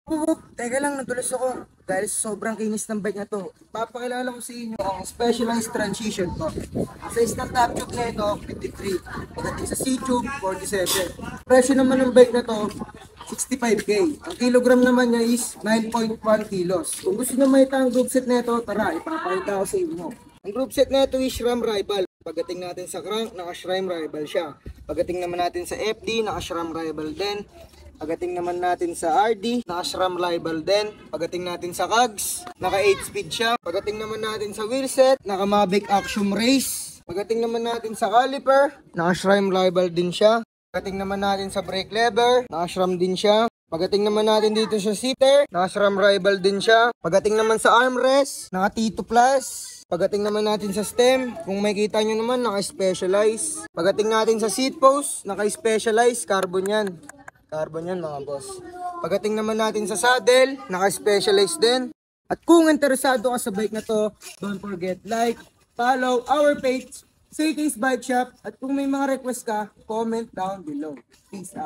Oo, teka lang, nadulas ako. Dahil sa sobrang kinis ng bike na to, papakilala ko sa inyo ang specialized transmission to. Sa isang top tube na ito, 53. Pagdating sa C-tube, 47. Presyo naman ng bike na to, 65K. Ang kilogram naman niya is 9.1 kilos. Kung gusto nyo makita ang group set na ito, tara, ipapakita ko sa inyo. Ang group set na ito is SRAM Rival. Pagdating natin sa crank, naka-SRAM Rival siya. Pagdating naman natin sa FD, naka-SRAM Rival din. Pagdating naman natin sa RD, naka-SRAM Rival din. Pagdating natin sa cogs, naka 8 speed siya. Pagdating naman natin sa wheelset, naka Mavic Axiom Race. Pagdating naman natin sa caliper, naka-SRAM Rival din siya. Pagdating naman natin sa brake lever, naka-SRAM din siya. Pagdating naman natin dito sa seater, naka-SRAM Rival din siya. Pagdating naman sa armrest, naka T2 Plus. Pagdating naman natin sa stem, kung makikita nyo naman, naka-specialize. Pagdating natin sa seat post, naka-specialize, carbon yan. Carbon yan mga boss. Pagdating naman natin sa saddle, naka-specialize din. At kung interesado ka sa bike na to, don't forget like, follow our page, CK's Bike Shop. At kung may mga request ka, comment down below. Peace out.